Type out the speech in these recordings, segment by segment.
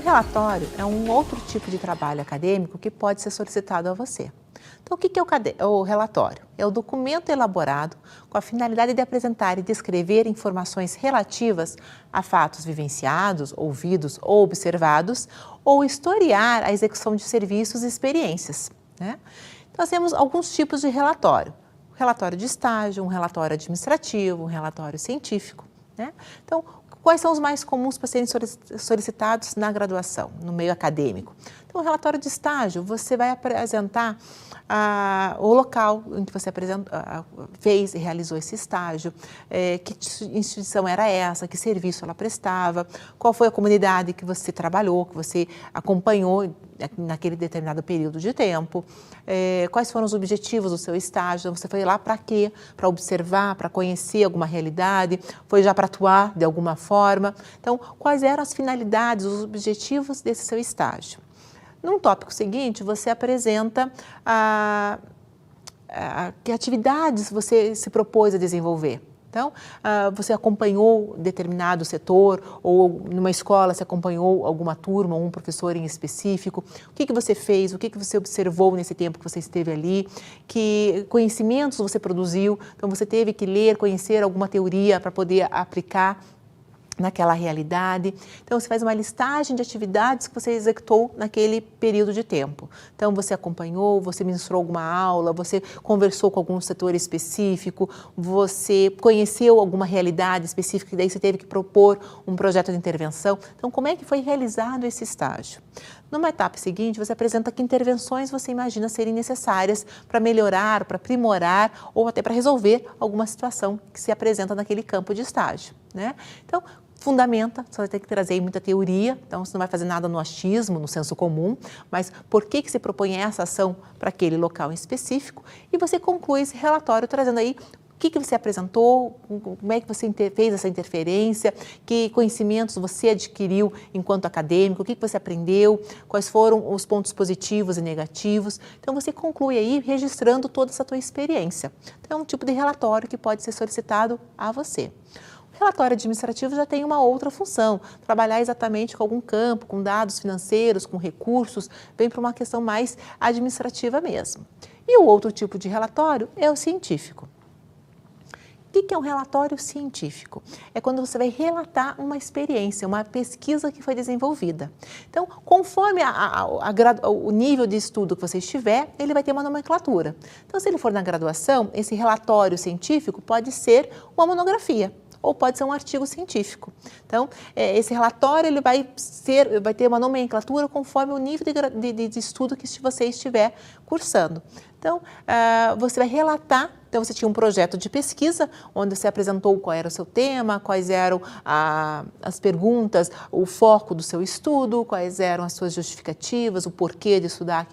relatório é um outro tipo de trabalho acadêmico que pode ser solicitado a você. Então, o que é o relatório? É o documento elaborado com a finalidade de apresentar e descrever informações relativas a fatos vivenciados, ouvidos ou observados, ou historiar a execução de serviços e experiências, né? Então, nós temos alguns tipos de relatório. Um relatório de estágio, um relatório administrativo, um relatório científico, né? Então, quais são os mais comuns para serem solicitados na graduação, no meio acadêmico? Então, o relatório de estágio, você vai apresentar o local em que você fez e realizou esse estágio, que instituição era essa, que serviço ela prestava, qual foi a comunidade que você trabalhou, que você acompanhou naquele determinado período de tempo, quais foram os objetivos do seu estágio, você foi lá para quê? Para observar, para conhecer alguma realidade, foi já para atuar de alguma forma. Então, quais eram as finalidades, os objetivos desse seu estágio? No tópico seguinte, você apresenta que atividades você se propôs a desenvolver. Então, você acompanhou determinado setor ou numa escola você acompanhou alguma turma ou um professor em específico. O que você fez, o que você observou nesse tempo que você esteve ali, que conhecimentos você produziu. Então, você teve que ler, conhecer alguma teoria para poder aplicar naquela realidade. Então, você faz uma listagem de atividades que você executou naquele período de tempo. Então, você acompanhou, você ministrou alguma aula, você conversou com algum setor específico, você conheceu alguma realidade específica e daí você teve que propor um projeto de intervenção. Então, como é que foi realizado esse estágio? Numa etapa seguinte, você apresenta que intervenções você imagina serem necessárias para melhorar, para aprimorar ou até para resolver alguma situação que se apresenta naquele campo de estágio, né? Então, fundamenta, você vai ter que trazer muita teoria, então você não vai fazer nada no achismo, no senso comum, mas por que se propõe essa ação para aquele local em específico e você conclui esse relatório trazendo aí o que você apresentou, como é que você fez essa interferência, que conhecimentos você adquiriu enquanto acadêmico, o que você aprendeu, quais foram os pontos positivos e negativos. Então, você conclui aí registrando toda essa tua experiência. Então, é um tipo de relatório que pode ser solicitado a você. O relatório administrativo já tem uma outra função, trabalhar exatamente com algum campo, com dados financeiros, com recursos, vem para uma questão mais administrativa mesmo. E o outro tipo de relatório é o científico. O que é um relatório científico? É quando você vai relatar uma experiência, uma pesquisa que foi desenvolvida. Então, conforme o nível de estudo que você estiver, ele vai ter uma nomenclatura. Então, se ele for na graduação, esse relatório científico pode ser uma monografia ou pode ser um artigo científico. Então, esse relatório ele vai ter uma nomenclatura conforme o nível de estudo que você estiver cursando. Então, você vai relatar. Então, você tinha um projeto de pesquisa, onde você apresentou qual era o seu tema, quais eram as perguntas, o foco do seu estudo, quais eram as suas justificativas, o porquê de estudar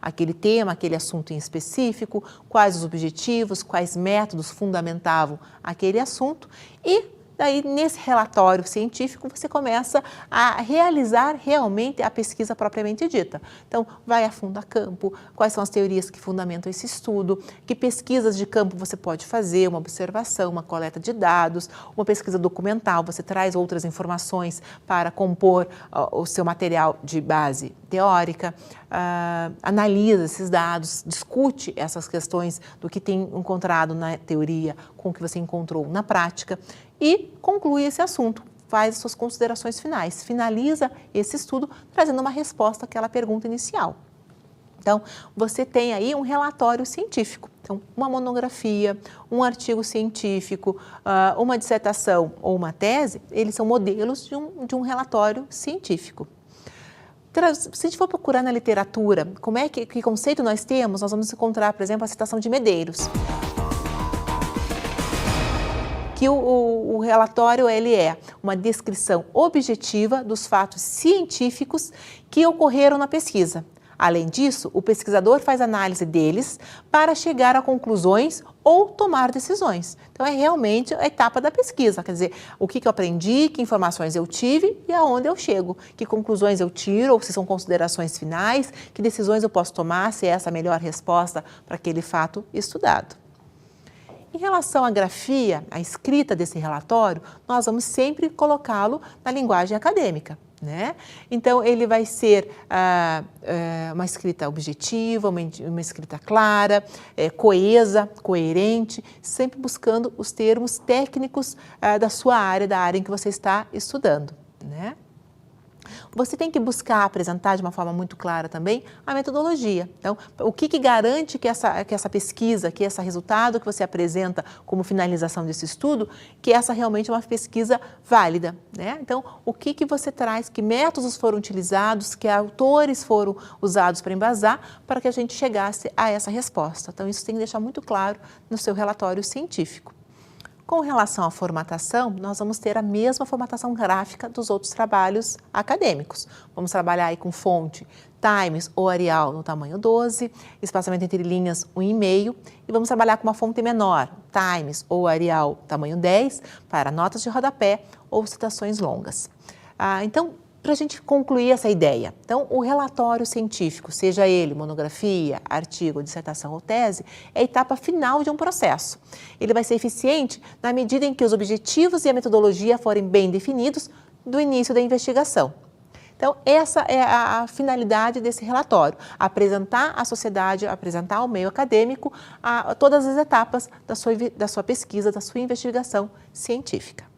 aquele tema, aquele assunto em específico, quais os objetivos, quais métodos fundamentavam aquele assunto e daí, nesse relatório científico, você começa a realizar realmente a pesquisa propriamente dita. Então, vai a fundo a campo, quais são as teorias que fundamentam esse estudo, que pesquisas de campo você pode fazer, uma observação, uma coleta de dados, uma pesquisa documental, você traz outras informações para compor o seu material de base teórica, analisa esses dados, discute essas questões do que tem encontrado na teoria com o que você encontrou na prática e conclui esse assunto, faz as suas considerações finais, finaliza esse estudo trazendo uma resposta àquela pergunta inicial. Então, você tem aí um relatório científico, então, uma monografia, um artigo científico, uma dissertação ou uma tese, eles são modelos de um relatório científico. Se a gente for procurar na literatura, que conceito nós temos, nós vamos encontrar, por exemplo, a citação de Medeiros. Que o relatório ele é uma descrição objetiva dos fatos científicos que ocorreram na pesquisa. Além disso, o pesquisador faz análise deles para chegar a conclusões ou tomar decisões. Então, é realmente a etapa da pesquisa, quer dizer, o que eu aprendi, que informações eu tive e aonde eu chego, que conclusões eu tiro, ou se são considerações finais, que decisões eu posso tomar, se é essa a melhor resposta para aquele fato estudado. Em relação à grafia, a escrita desse relatório, nós vamos sempre colocá-lo na linguagem acadêmica. né? Então, ele vai ser uma escrita objetiva, uma escrita clara, coesa, coerente, sempre buscando os termos técnicos da sua área, da área em que você está estudando, né? Você tem que buscar apresentar de uma forma muito clara também a metodologia. Então, o que garante que essa pesquisa, que esse resultado que você apresenta como finalização desse estudo, que essa realmente é uma pesquisa válida, né? Então, o que você traz, que métodos foram utilizados, que autores foram usados para embasar, para que a gente chegasse a essa resposta. Então, isso tem que deixar muito claro no seu relatório científico. Com relação à formatação, nós vamos ter a mesma formatação gráfica dos outros trabalhos acadêmicos. Vamos trabalhar aí com fonte Times ou Arial no tamanho 12, espaçamento entre linhas 1,5 e vamos trabalhar com uma fonte menor, Times ou Arial tamanho 10, para notas de rodapé ou citações longas. Então, para a gente concluir essa ideia. Então, o relatório científico, seja ele monografia, artigo, dissertação ou tese, é a etapa final de um processo. Ele vai ser eficiente na medida em que os objetivos e a metodologia forem bem definidos do início da investigação. Então, essa é a finalidade desse relatório, apresentar à sociedade, apresentar ao meio acadêmico todas as etapas da sua pesquisa, da sua investigação científica.